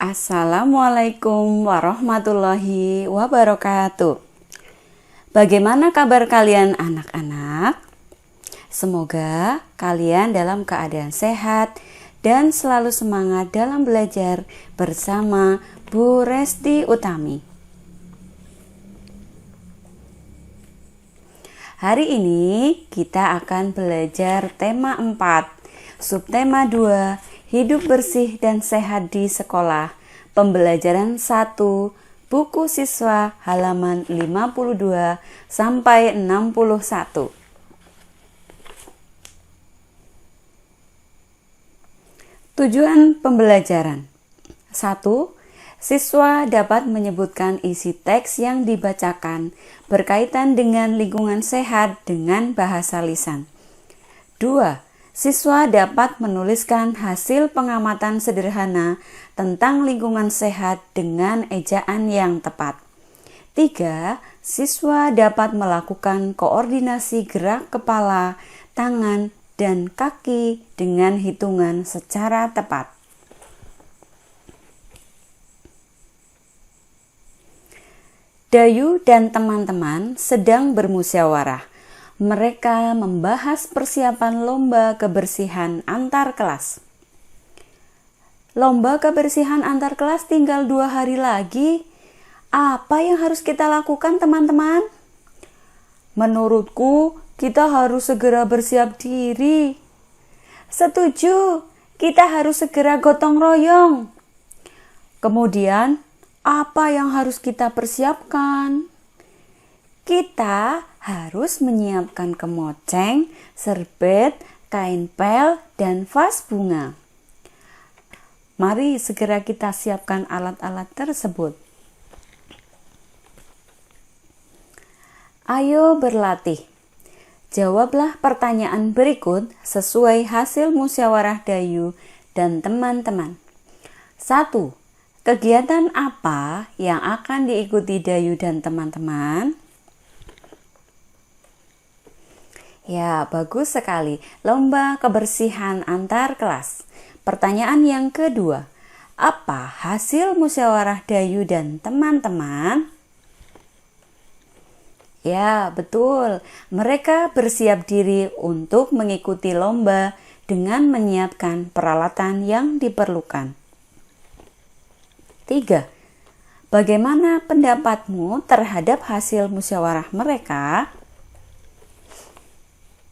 Assalamualaikum warahmatullahi wabarakatuh. Bagaimana kabar kalian anak-anak? Semoga kalian dalam keadaan sehat dan selalu semangat dalam belajar bersama Bu Resti Utami. Hari ini kita akan belajar tema 4, subtema 2, hidup bersih dan sehat di sekolah, pembelajaran 1, buku siswa halaman 52 sampai 61. Tujuan pembelajaran 1. Siswa dapat menyebutkan isi teks yang dibacakan berkaitan dengan lingkungan sehat dengan bahasa lisan. 2. Siswa dapat menuliskan hasil pengamatan sederhana tentang lingkungan sehat dengan ejaan yang tepat. 3. Siswa dapat melakukan koordinasi gerak kepala, tangan, dan kaki dengan hitungan secara tepat. Dayu dan teman-teman sedang bermusyawarah. Mereka membahas persiapan lomba kebersihan antar kelas. Lomba kebersihan antar kelas tinggal 2 hari lagi. Apa yang harus kita lakukan, teman-teman? Menurutku, kita harus segera bersiap diri. Setuju, kita harus segera gotong royong. Kemudian, apa yang harus kita persiapkan? Kita harus menyiapkan kemoceng, serbet, kain pel, dan vas bunga. Mari segera kita siapkan alat-alat tersebut. Ayo berlatih. Jawablah pertanyaan berikut sesuai hasil musyawarah Dayu dan teman-teman. 1. Kegiatan apa yang akan diikuti Dayu dan teman-teman? Ya, bagus sekali. Lomba kebersihan antar kelas. Pertanyaan yang kedua, apa hasil musyawarah Dayu dan teman-teman? Ya, betul. Mereka bersiap diri untuk mengikuti lomba dengan menyiapkan peralatan yang diperlukan. 3. Bagaimana pendapatmu terhadap hasil musyawarah mereka?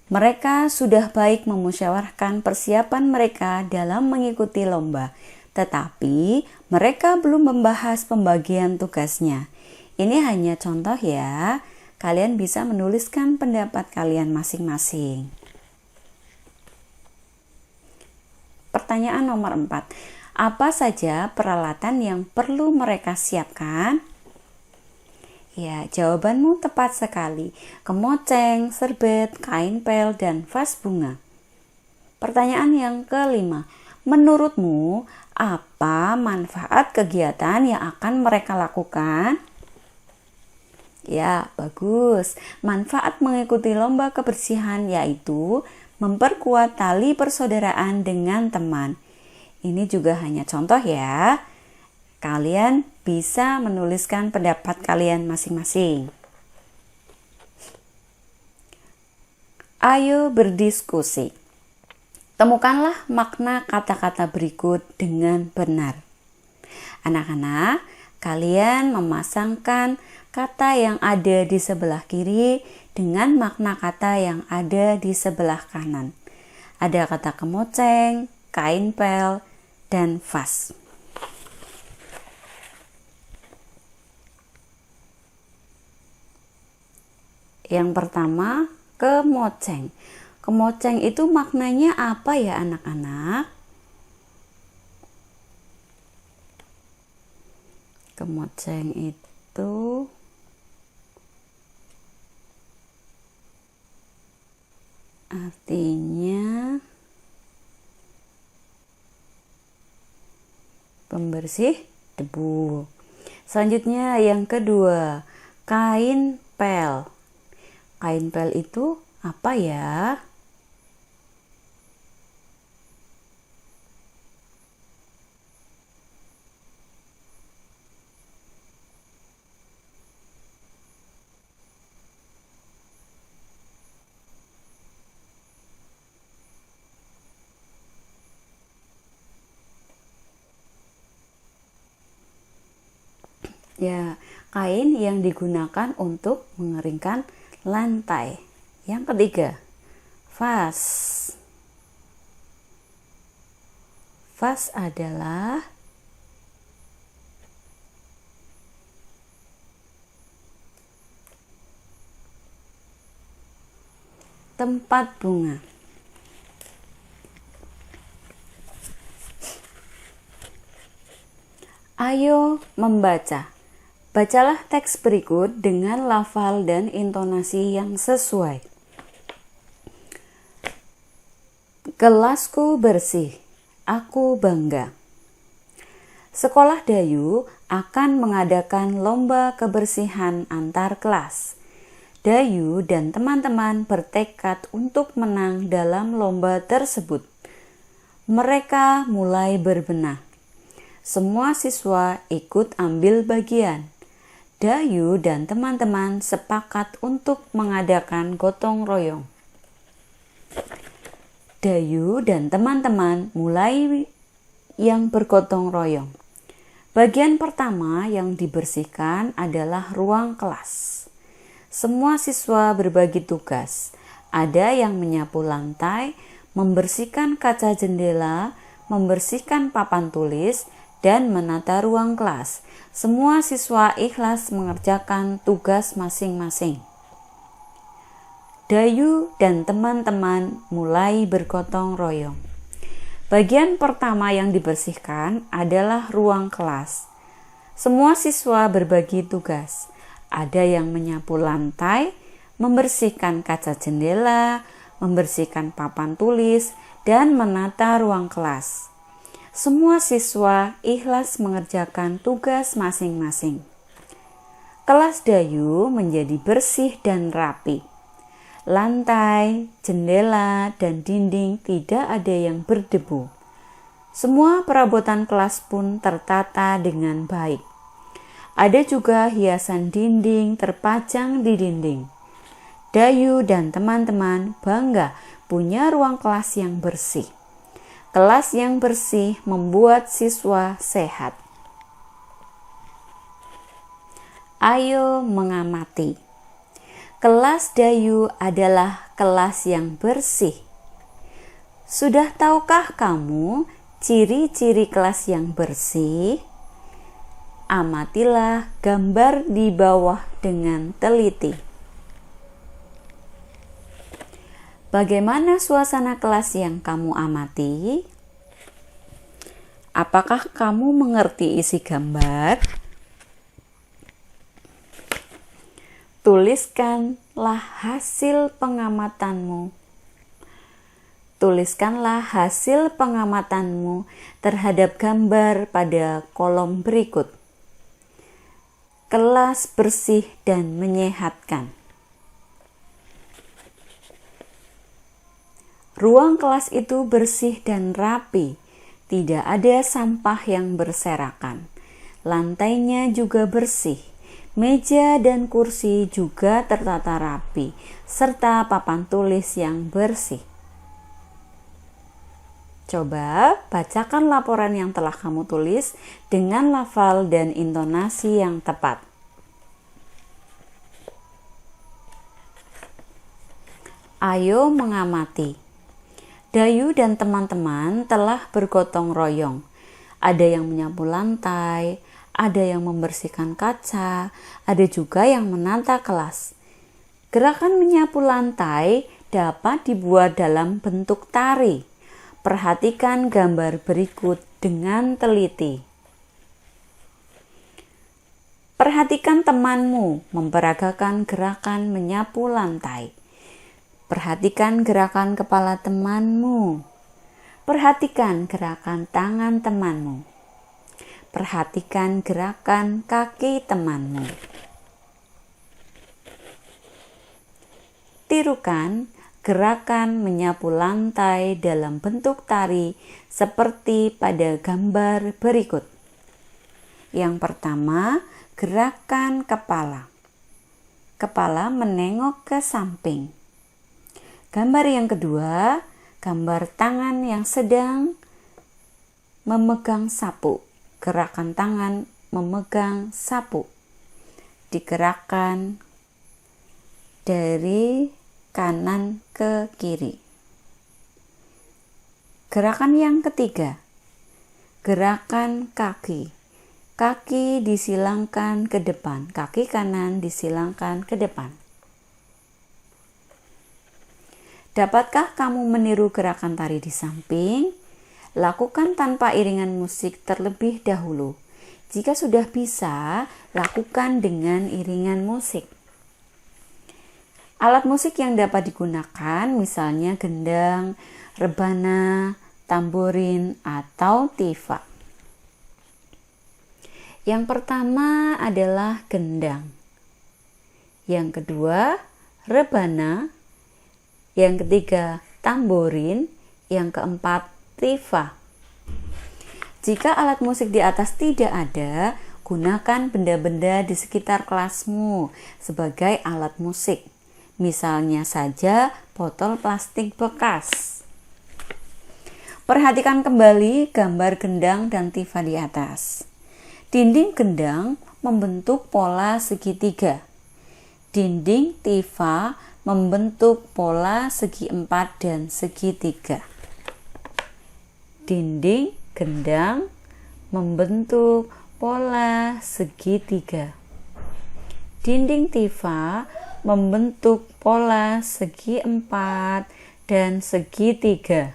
Mereka sudah baik memusyawarahkan persiapan mereka dalam mengikuti lomba, tetapi mereka belum membahas pembagian tugasnya. Ini hanya contoh ya, kalian bisa menuliskan pendapat kalian masing-masing. Pertanyaan nomor 4. Apa saja peralatan yang perlu mereka siapkan? Ya, jawabanmu tepat sekali. Kemoceng, serbet, kain pel, dan vas bunga. Pertanyaan yang kelima. Menurutmu, apa manfaat kegiatan yang akan mereka lakukan? Ya, bagus. Manfaat mengikuti lomba kebersihan yaitu memperkuat tali persaudaraan dengan teman. Ini juga hanya contoh ya. Kalian bisa menuliskan pendapat kalian masing-masing. Ayo berdiskusi. Temukanlah makna kata-kata berikut dengan benar. Anak-anak, kalian memasangkan kata yang ada di sebelah kiri dengan makna kata yang ada di sebelah kanan. Ada kata kemoceng, kain pel, dan vas. Yang pertama, kemoceng. Kemoceng itu maknanya apa ya anak-anak? Kemoceng itu artinya pembersih debu. Selanjutnya yang kedua, kain pel. Kain pel itu apa ya? Ya, kain yang digunakan untuk mengeringkan lantai. Yang ketiga, vas. Vas adalah tempat bunga. Ayo membaca. Bacalah teks berikut dengan lafal dan intonasi yang sesuai. Kelasku bersih, aku bangga. Sekolah Dayu akan mengadakan lomba kebersihan antar kelas. Dayu dan teman-teman bertekad untuk menang dalam lomba tersebut. Mereka mulai berbenah. Semua siswa ikut ambil bagian. Dayu dan teman-teman sepakat untuk mengadakan gotong royong. Dayu dan teman-teman mulai yang bergotong royong. Bagian pertama yang dibersihkan adalah ruang kelas. Semua siswa berbagi tugas. Ada yang menyapu lantai, membersihkan kaca jendela, membersihkan papan tulis, dan menata ruang kelas. Semua siswa ikhlas mengerjakan tugas masing-masing. Dayu dan teman-teman mulai bergotong royong. Bagian pertama yang dibersihkan adalah ruang kelas. Semua siswa berbagi tugas. Ada yang menyapu lantai, membersihkan kaca jendela, membersihkan papan tulis, dan menata ruang kelas. Semua siswa ikhlas mengerjakan tugas masing-masing. Kelas Dayu menjadi bersih dan rapi. Lantai, jendela, dan dinding tidak ada yang berdebu. Semua perabotan kelas pun tertata dengan baik. Ada juga hiasan dinding terpajang di dinding. Dayu dan teman-teman bangga punya ruang kelas yang bersih. Kelas yang bersih membuat siswa sehat. Ayo mengamati. Kelas Dayu adalah kelas yang bersih. Sudah tahukah kamu ciri-ciri kelas yang bersih? Amatilah gambar di bawah dengan teliti. Bagaimana suasana kelas yang kamu amati? Apakah kamu mengerti isi gambar? Tuliskanlah hasil pengamatanmu. Tuliskanlah hasil pengamatanmu terhadap gambar pada kolom berikut. Kelas bersih dan menyehatkan. Ruang kelas itu bersih dan rapi, tidak ada sampah yang berserakan. Lantainya juga bersih, meja dan kursi juga tertata rapi, serta papan tulis yang bersih. Coba bacakan laporan yang telah kamu tulis dengan lafal dan intonasi yang tepat. Ayo mengamati. Dayu dan teman-teman telah bergotong royong. Ada yang menyapu lantai, ada yang membersihkan kaca, ada juga yang menata kelas. Gerakan menyapu lantai dapat dibuat dalam bentuk tari. Perhatikan gambar berikut dengan teliti. Perhatikan temanmu memperagakan gerakan menyapu lantai. Perhatikan gerakan kepala temanmu. Perhatikan gerakan tangan temanmu. Perhatikan gerakan kaki temanmu. Tirukan gerakan menyapu lantai dalam bentuk tari seperti pada gambar berikut. Yang pertama, gerakan kepala. Kepala menengok ke samping. Gambar yang kedua, gambar tangan yang sedang memegang sapu. Gerakan tangan memegang sapu. digerakkan dari kanan ke kiri. Gerakan yang ketiga, gerakan kaki. Kaki disilangkan ke depan, kaki kanan disilangkan ke depan. Dapatkah kamu meniru gerakan tari di samping? Lakukan tanpa iringan musik terlebih dahulu. Jika sudah bisa, lakukan dengan iringan musik. Alat musik yang dapat digunakan misalnya gendang, rebana, tamborin, atau tifa. Yang pertama adalah gendang. Yang kedua, rebana. Yang ketiga, tamborin. Yang keempat, tifa. Jika alat musik di atas tidak ada, gunakan benda-benda di sekitar kelasmu sebagai alat musik. Misalnya saja botol plastik bekas. Perhatikan kembali gambar gendang dan tifa di atas. Dinding gendang membentuk pola segitiga. Dinding tifa membentuk pola segi empat dan segitiga. Dinding gendang membentuk pola segitiga. Dinding tifa membentuk pola segi empat dan segitiga.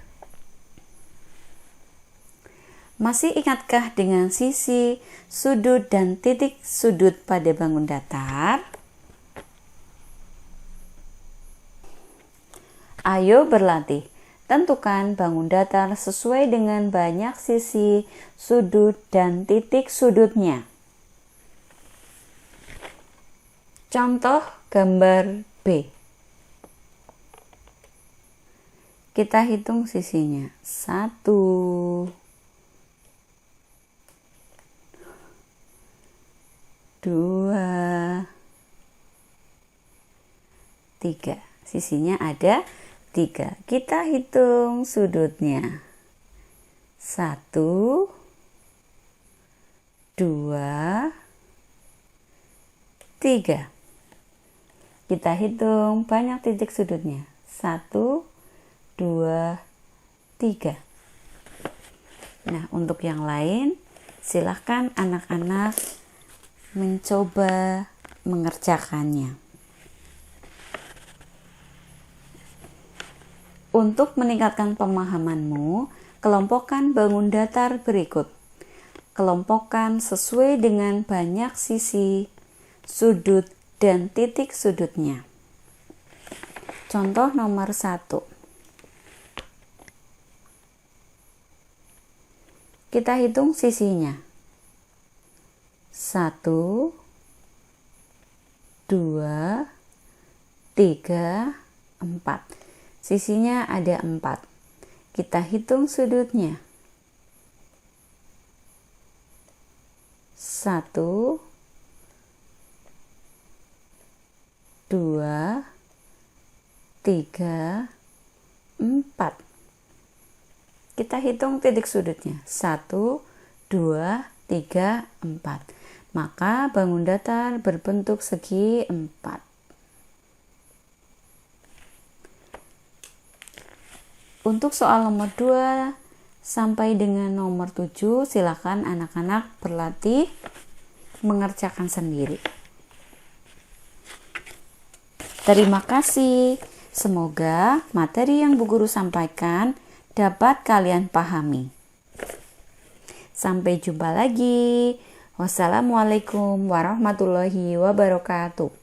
Masih ingatkah dengan sisi, sudut, dan titik sudut pada bangun datar? Ayo berlatih. Tentukan bangun datar sesuai dengan banyak sisi, sudut, dan titik sudutnya. Contoh gambar B. Kita hitung sisinya. 1, 2, 3. Sisinya ada 3. Kita hitung sudutnya. 1, 2, 3. Kita hitung banyak titik sudutnya. 1, 2, 3. Nah, untuk yang lain, silahkan anak-anak mencoba mengerjakannya. Untuk meningkatkan pemahamanmu, kelompokkan bangun datar berikut. Kelompokkan sesuai dengan banyak sisi, sudut, dan titik sudutnya. Contoh nomor 1. Kita hitung sisinya. 1, 2, 3, 4. Sisinya ada 4. Kita hitung sudutnya. 1, 2, 3, 4. Kita hitung titik sudutnya. 1, 2, 3, 4. Maka bangun datar berbentuk segi 4. Untuk soal nomor 2 sampai dengan nomor 7, silakan anak-anak berlatih mengerjakan sendiri. Terima kasih. Semoga materi yang Bu Guru sampaikan dapat kalian pahami. Sampai jumpa lagi. Wassalamualaikum warahmatullahi wabarakatuh.